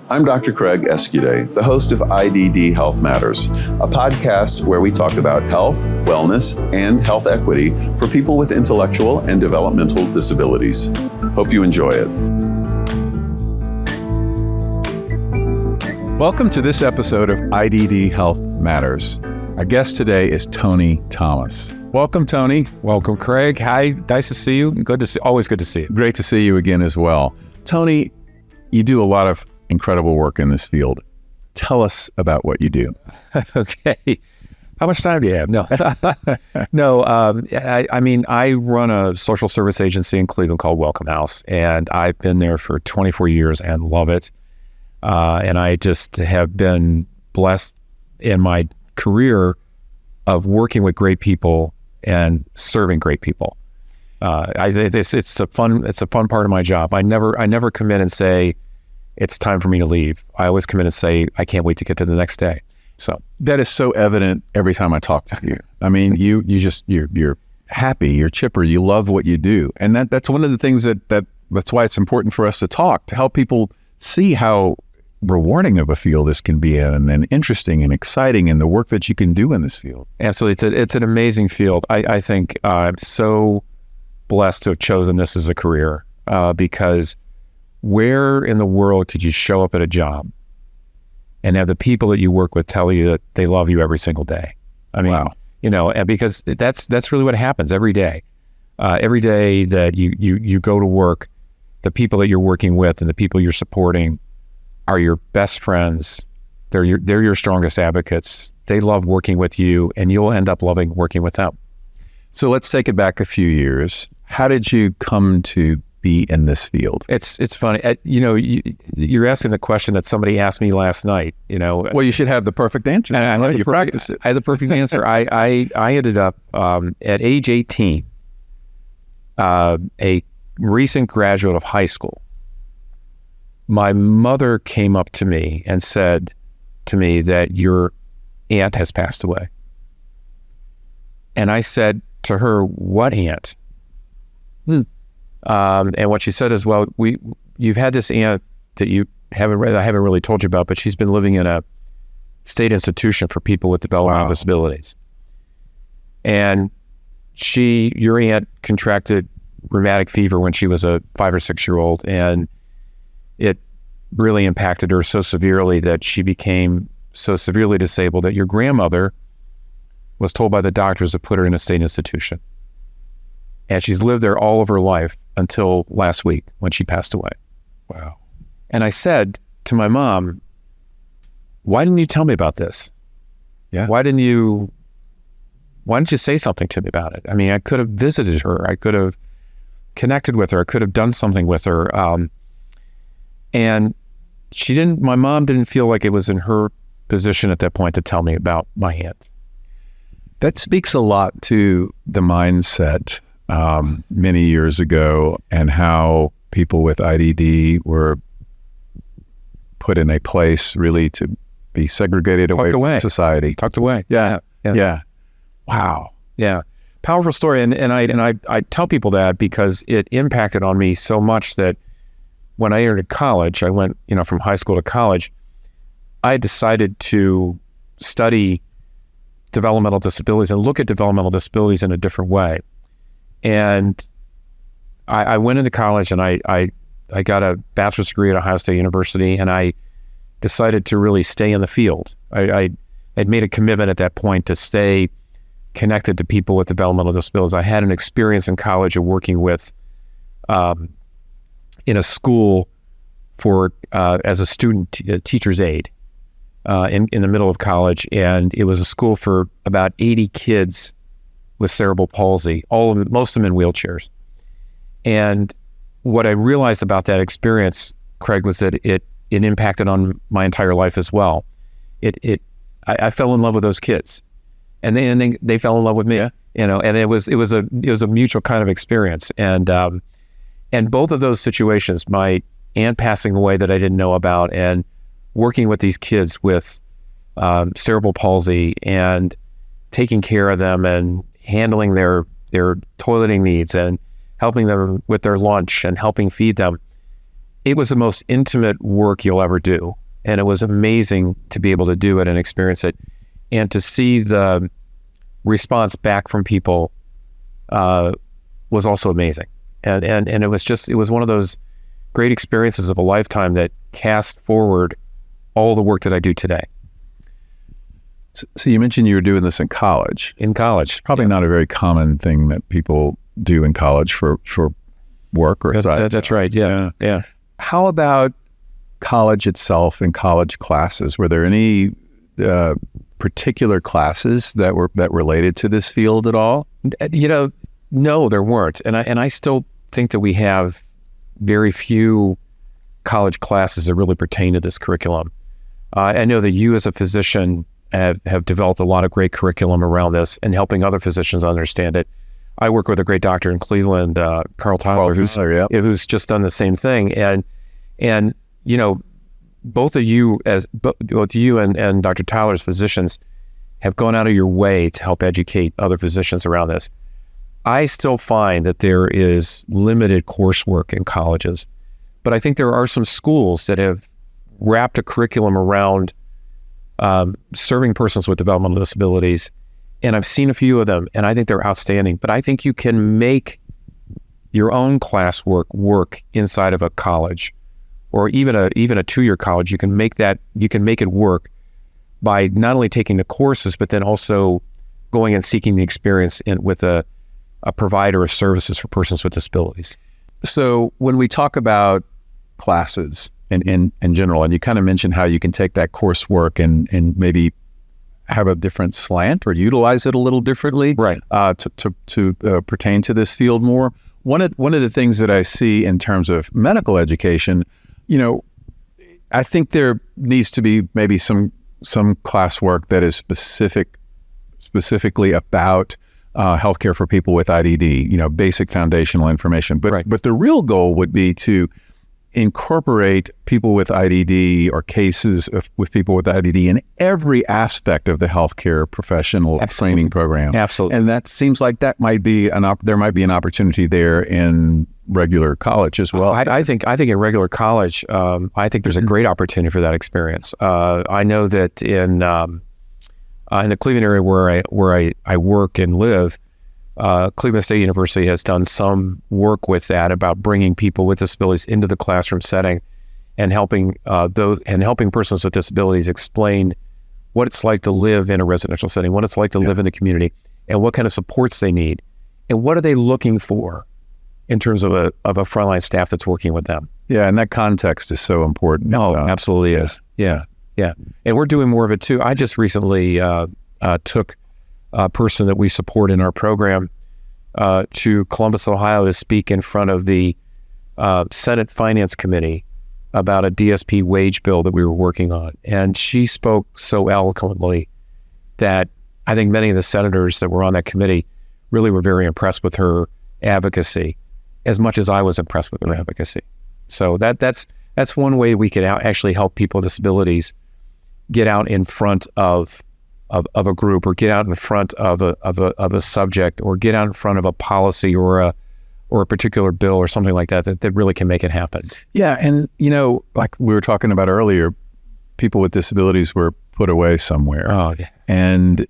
I'm Dr. Craig Escudé, the host of IDD Health Matters, a podcast where we talk about health, wellness, and health equity for people with intellectual and developmental disabilities. Hope you enjoy it. Welcome to this episode of IDD Health Matters. Our guest today is Tony Thomas. Welcome, Tony. Welcome, Craig. Hi, nice to see you. Always good to see you. Great to see you again as well. Tony, you do a lot of incredible work in this field. Tell us about what you do. Okay. How much time do you have? No. I run a social service agency in Cleveland called Welcome House, and I've been there for 24 years and love it. And I just have been blessed in my career of working with great people and serving great people. It's a fun part of my job. I never come in and say, it's time for me to leave. I always come in and say, I can't wait to get to the next day. So that is so evident every time I talk to you. I mean, you're happy, you're chipper, you love what you do. And that's one of the things that's why it's important for us to talk, to help people see how rewarding of a field this can be and interesting and exciting in the work that you can do in this field. Absolutely. It's an amazing field. I think I'm so blessed to have chosen this as a career because where in the world could you show up at a job and have the people that you work with tell you that they love you every single day? I mean, wow. And because that's really what happens every day. Every day that you go to work, the people that you're working with and the people you're supporting are your best friends. They're your strongest advocates. They love working with you, and you'll end up loving working with them. So let's take it back a few years. How did you come to be in this field? It's funny. You're asking the question that somebody asked me last night. Well, you should have the perfect answer. You practiced it. I had the perfect answer. I ended up at age 18, a recent graduate of high school. My mother came up to me and said to me that your aunt has passed away. And I said to her, what aunt? And what she said is, well, you've had this aunt that I haven't really told you about, but she's been living in a state institution for people with developmental disabilities. And your aunt contracted rheumatic fever when she was a 5 or 6 year old, and it really impacted her so severely that she became so severely disabled that your grandmother was told by the doctors to put her in a state institution. And she's lived there all of her life until last week when she passed away. Wow. And I said to my mom, why didn't you tell me about this? Yeah. Why didn't you say something to me about it? I mean, I could have visited her. I could have connected with her. I could have done something with her. And my mom didn't feel like it was in her position at that point to tell me about my aunt. That speaks a lot to the mindset many years ago and how people with IDD were put in a place really to be segregated away from society. Tucked away. Yeah. Wow. Yeah. Powerful story. And I tell people that because it impacted on me so much that when I entered college, I went, from high school to college, I decided to study developmental disabilities and look at developmental disabilities in a different way. And I went into college and I got a bachelor's degree at Ohio State University, and I decided to really stay in the field. I'd made a commitment at that point to stay connected to people with developmental disabilities. I had an experience in college of working with in a school for as a student teacher's aide in the middle of college, and it was a school for about 80 kids with cerebral palsy, most of them in wheelchairs. And what I realized about that experience, Craig, was that it impacted on my entire life as well. I fell in love with those kids, and they fell in love with me. Yeah. And it was a mutual kind of experience. And both of those situations, my aunt passing away that I didn't know about, and working with these kids with cerebral palsy and taking care of them and handling their toileting needs and helping them with their lunch and helping feed them. it was the most intimate work you'll ever do. And it was amazing to be able to do it and experience it. And to see the response back from people was also amazing. And it was one of those great experiences of a lifetime that cast forward all the work that I do today. So you mentioned you were doing this in college. In college. Probably not a very common thing that people do in college for work or side. That's right, yes. Yeah. How about college itself and college classes? Were there any particular classes that related to this field at all? No, there weren't. And I still think that we have very few college classes that really pertain to this curriculum. I know that you as a physician have developed a lot of great curriculum around this and helping other physicians understand it. I work with a great doctor in Cleveland, Carl Tyler, who's just done the same thing. And both you and Dr. Tyler's physicians have gone out of your way to help educate other physicians around this. I still find that there is limited coursework in colleges, but I think there are some schools that have wrapped a curriculum around serving persons with developmental disabilities. And I've seen a few of them, and I think they're outstanding. But I think you can make your own classwork work inside of a college, or even a 2-year college. You can make it work by not only taking the courses, but then also going and seeking the experience with a provider of services for persons with disabilities. So when we talk about classes in general, and you kind of mentioned how you can take that coursework and maybe have a different slant or utilize it a little differently, right? To pertain to this field more. One of the things that I see in terms of medical education, I think there needs to be maybe some classwork that is specifically about healthcare for people with IDD, basic foundational information. But the real goal would be to incorporate people with IDD or cases with people with IDD in every aspect of the healthcare professional training program. Absolutely. And that seems like that might be there might be an opportunity there in regular college as well. I think in regular college, I think there's a great opportunity for that experience. I know that in the Cleveland area where I work and live, Cleveland State University has done some work with that about bringing people with disabilities into the classroom setting and helping persons with disabilities explain what it's like to live in a residential setting, what it's like to live in the community, and what kind of supports they need, and what are they looking for in terms of a frontline staff that's working with them. Yeah, and that context is so important. No, absolutely is. Yeah. And we're doing more of it too. I just recently took a person that we support in our program to Columbus, Ohio to speak in front of the Senate Finance Committee about a DSP wage bill that we were working on. And she spoke so eloquently that I think many of the senators that were on that committee really were very impressed with her advocacy as much as I was impressed with her advocacy. So that's one way we can actually help people with disabilities get out in front of a group, or get out in front of a subject, or get out in front of a policy or a particular bill or something like that really can make it happen. Yeah, and like we were talking about earlier, people with disabilities were put away somewhere. Oh, yeah. And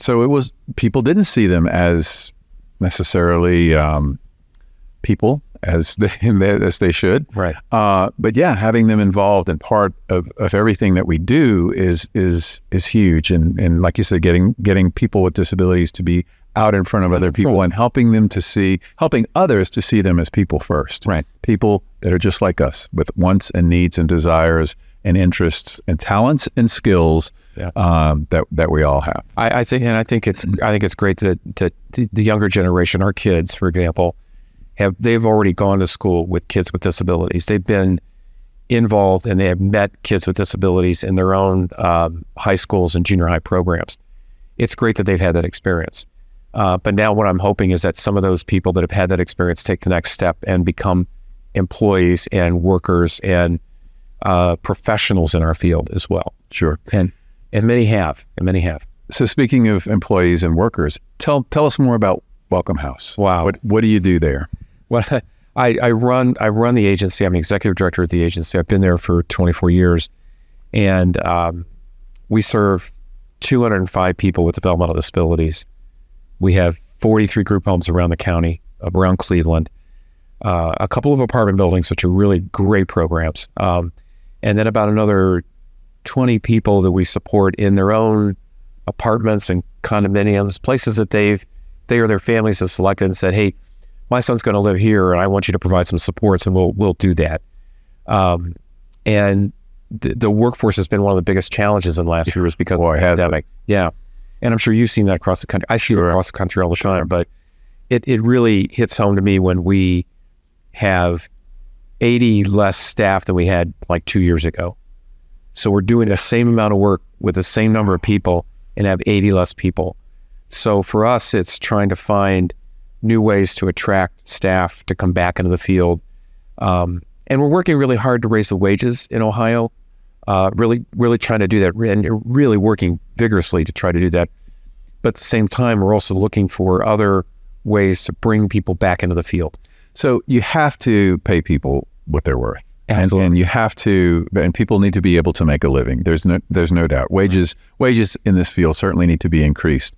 so it was, people didn't see them as necessarily people as they should. Right. But yeah, having them involved in part of everything that we do is huge. And like you said, getting people with disabilities to be out in front of other people and helping others to see them as people first. Right. People that are just like us with wants and needs and desires and interests and talents and skills that we all have. I think it's great that the younger generation, our kids, for example, they've already gone to school with kids with disabilities. They've been involved and they have met kids with disabilities in their own high schools and junior high programs. It's great that they've had that experience. But now what I'm hoping is that some of those people that have had that experience take the next step and become employees and workers and professionals in our field as well. Sure. And many have. So speaking of employees and workers, tell us more about Welcome House. Wow. What do you do there? Well, I run the agency. I'm the executive director of the agency. I've been there for 24 years, and we serve 205 people with developmental disabilities. We have 43 group homes around the county, around Cleveland, a couple of apartment buildings, which are really great programs, and then about another 20 people that we support in their own apartments and condominiums, places that they or their families have selected and said, hey, my son's going to live here and I want you to provide some supports, and we'll do that. And the workforce has been one of the biggest challenges in the last few years because of the pandemic. Yeah. And I'm sure you've seen that across the country. I see it across the country all the time, but it really hits home to me when we have 80 less staff than we had like 2 years ago. So we're doing the same amount of work with the same number of people and have 80 less people. So for us, it's trying to find new ways to attract staff to come back into the field. And we're working really hard to raise the wages in Ohio, really trying to do that, and really working vigorously to try to do that. But at the same time, we're also looking for other ways to bring people back into the field. So you have to pay people what they're worth. Absolutely. And you have to, and people need to be able to make a living. There's no doubt. Wages in this field certainly need to be increased.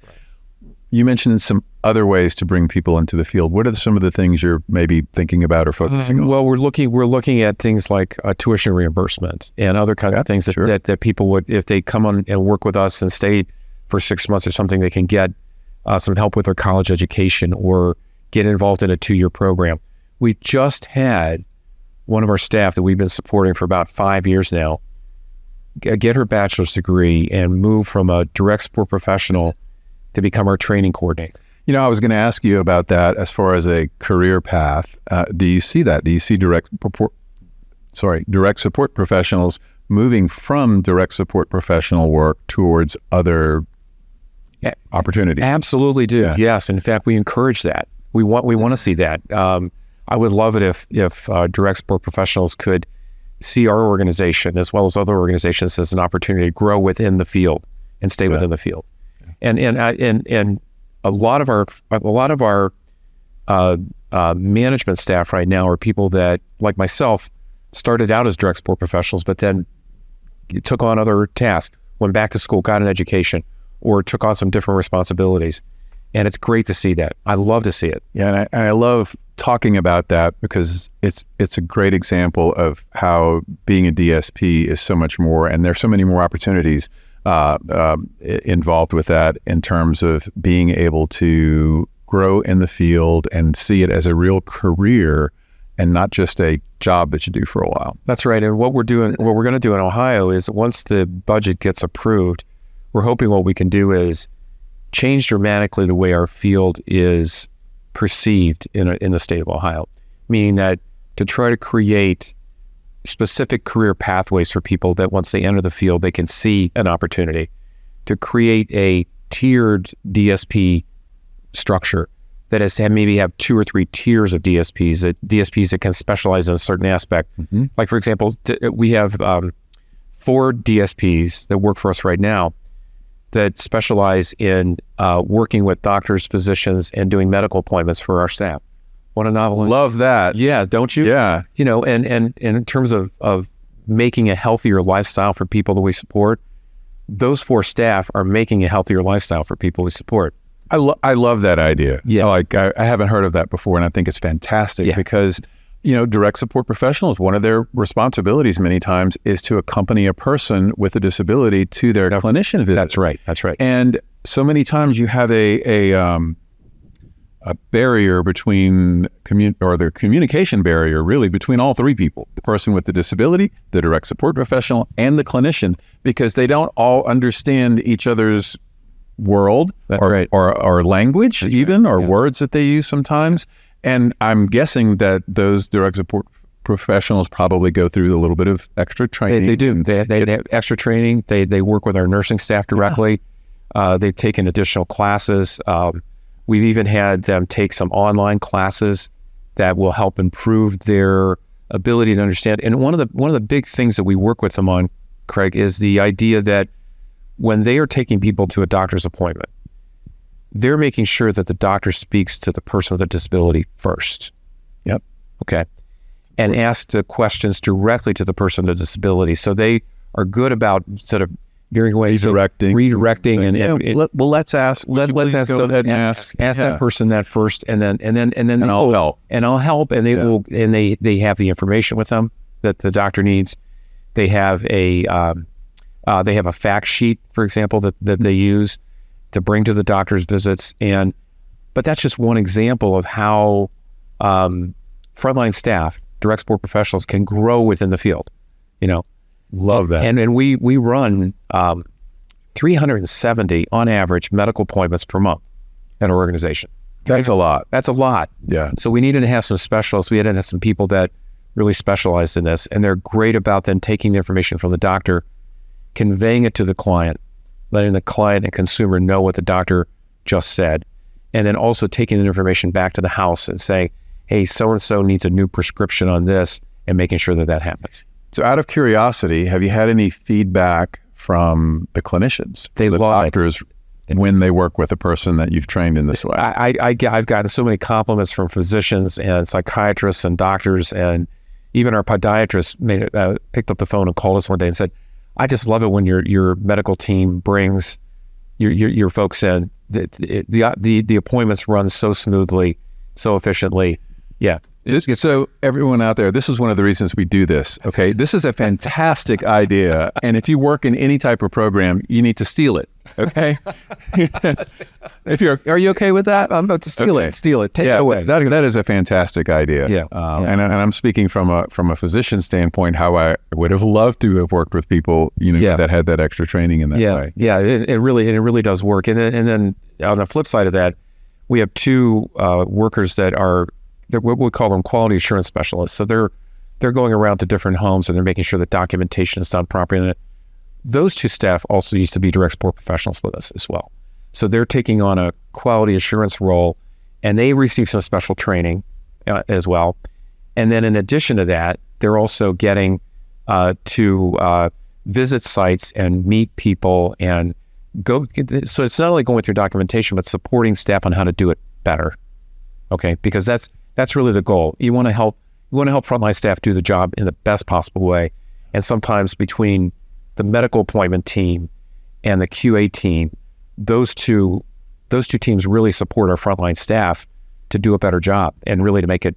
You mentioned some other ways to bring people into the field. What are some of the things you're maybe thinking about or focusing on? Well, we're looking at things like tuition reimbursement and other kinds of things that people would, if they come on and work with us and stay for 6 months or something, they can get some help with their college education or get involved in a 2-year program. We just had one of our staff that we've been supporting for about 5 years now get her bachelor's degree and move from a direct support professional to become our training coordinator. You know, I was going to ask you about that as far as a career path. Do you see that? Do you see direct support professionals moving from direct support professional work towards other opportunities? Absolutely do. Yeah. Yes. In fact, we encourage that. We want to see that. I would love it if direct support professionals could see our organization as well as other organizations as an opportunity to grow within the field and stay within the field. And a lot of our management staff right now are people that, like myself, started out as direct support professionals, but then took on other tasks, went back to school, got an education, or took on some different responsibilities. And it's great to see that. I love to see it. Yeah, and I love talking about that because it's a great example of how being a DSP is so much more, and there's so many more opportunities involved with that in terms of being able to grow in the field and see it as a real career and not just a job that you do for a while. That's right. And what we're going to do in Ohio is once the budget gets approved, we're hoping what we can do is change dramatically the way our field is perceived in the state of Ohio, meaning that to try to create specific career pathways for people that once they enter the field, they can see an opportunity to create a tiered DSP structure that has maybe have 2 or 3 tiers of DSPs that can specialize in a certain aspect. Mm-hmm. Like, for example, we have 4 DSPs that work for us right now that specialize in working with doctors, physicians, and doing medical appointments for our staff. What a novel. Love that. Yeah, don't you? Yeah. You know, and in terms of making a healthier lifestyle for people that we support, those 4 staff are making a healthier lifestyle for people we support. I love that idea. Yeah. I haven't heard of that before, and I think it's fantastic because, you know, direct support professionals, one of their responsibilities many times is to accompany a person with a disability to their clinician visit. That's right. And so many times you have a barrier between the communication barrier really between all 3 people, the person with the disability, the direct support professional, and the clinician, because they don't all understand each other's world or language or words that they use sometimes. And I'm guessing that those direct support professionals probably go through a little bit of extra training. They do. They have extra training. They work with our nursing staff directly. They've taken additional classes. We've even had them take some online classes that will help improve their ability to understand. And one of the big things that we work with them on, Craig, is the idea that when they are taking people to a doctor's appointment, they're making sure that the doctor speaks to the person with a disability first. Yep. Okay. And ask the questions directly to the person with disability. So they are good about sort of veering away, redirecting, let's ask. Let's ask. Go ahead and ask that person that first, and then I'll help. And I'll help, and they will, and they have the information with them that the doctor needs. They have a fact sheet, for example, that they use to bring to the doctor's visits, but that's just one example of how frontline staff, direct support professionals, can grow within the field. Love that. And we run 370 on average medical appointments per month at our organization. That's a lot. That's a lot. Yeah. So we needed to have some specialists. We had to have some people that really specialized in this, and they're great about then taking the information from the doctor, conveying it to the client, letting the client and consumer know what the doctor just said, and then also taking the information back to the house and saying, hey, so-and-so needs a new prescription on this, and making sure that happens. So out of curiosity, have you had any feedback from the clinicians, the doctors, when they work with a person that you've trained in this way? I've gotten so many compliments from physicians and psychiatrists and doctors, and even our podiatrist picked up the phone and called us one day and said, I just love it when your medical team brings your folks in. The appointments run so smoothly, so efficiently. Yeah. So everyone out there, this is one of the reasons we do this. Okay, this is a fantastic idea, and if you work in any type of program, you need to steal it. Okay, are you okay with that? I'm about to steal it. Take it away. That is a fantastic idea. Yeah. And I'm speaking from a physician standpoint, how I would have loved to have worked with people, that had that extra training in that way. Yeah. It really does work. And then on the flip side of that, we have two workers that are what we call them quality assurance specialists. So they're going around to different homes and they're making sure that documentation is done properly. And those two staff also used to be direct support professionals with us as well. So they're taking on a quality assurance role, and they receive some special training as well. And then in addition to that, they're also getting to visit sites and meet people and go. So it's not only going through documentation, but supporting staff on how to do it better. Okay, because that's really the goal. You want to help frontline staff do the job in the best possible way. And sometimes between the medical appointment team and the QA team, those two teams really support our frontline staff to do a better job and really to make it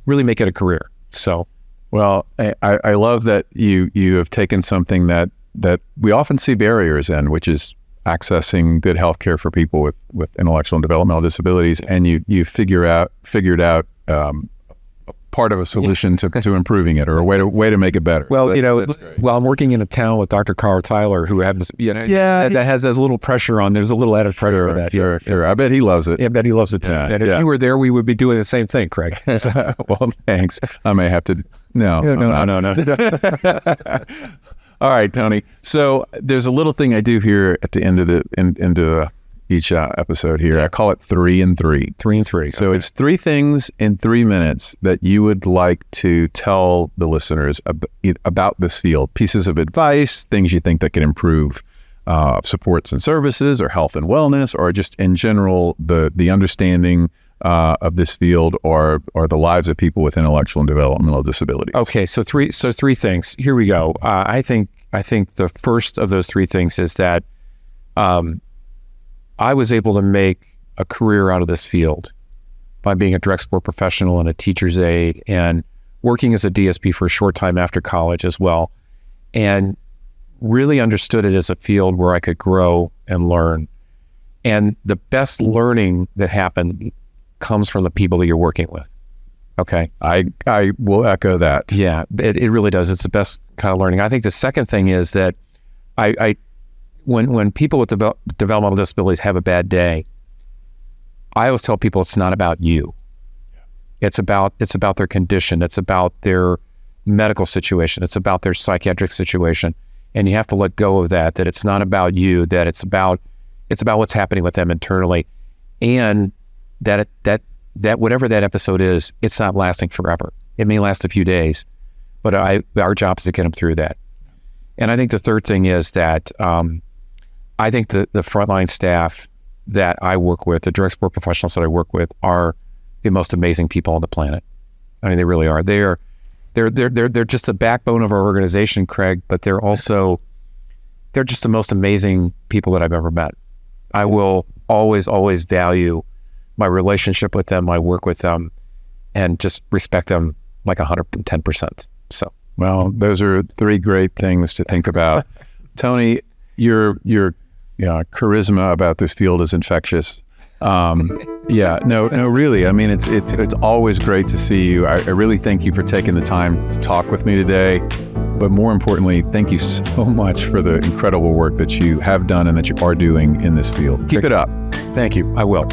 a career. So, well, I love that you have taken something that we often see barriers in, which is accessing good health care for people with intellectual and developmental disabilities, and you figured out part of a solution to improving it, or a way to make it better. Well, I'm working in a town with Dr. Carl Tyler, who happens, that has a little pressure on. There's a little added pressure on that. Sure. I bet he loves it. Yeah, I bet he loves it too. Yeah, and if you were there, we would be doing the same thing, Craig. So, well, thanks. I may have to. No. All right, Tony. So there's a little thing I do here at the end of each episode here. I call it 3 and 3. 3 and 3. So it's 3 things in 3 minutes that you would like to tell the listeners about this field. Pieces of advice, things you think that could improve supports and services, or health and wellness, or just in general the understanding of this field or the lives of people with intellectual and developmental disabilities. Okay, so three things. Here we go. I think the first of those 3 things is that I was able to make a career out of this field by being a direct support professional and a teacher's aide, and working as a DSP for a short time after college as well, and really understood it as a field where I could grow and learn. And the best learning that happened comes from the people that you're working with. Okay. I will echo that. Yeah, it really does. It's the best kind of learning. I think the second thing is that when people with developmental disabilities have a bad day, I always tell people it's not about you. Yeah. It's about their condition. It's about their medical situation. It's about their psychiatric situation. And you have to let go of that it's not about you, that it's about what's happening with them internally. And that whatever that episode is, it's not lasting forever. It may last a few days, but our job is to get them through that. And I think the third thing is that I think the frontline staff that I work with, the direct support professionals that I work with, are the most amazing people on the planet. I mean, they really are. They're just the backbone of our organization, Craig, but they're just the most amazing people that I've ever met. I will always value my relationship with them, my work with them, and just respect them like 110%. So, well, those are 3 great things to think about. Tony, your charisma about this field is infectious. Really. I mean, it's always great to see you. I really thank you for taking the time to talk with me today. But more importantly, thank you so much for the incredible work that you have done and that you are doing in this field. Keep it up. Thank you. I will.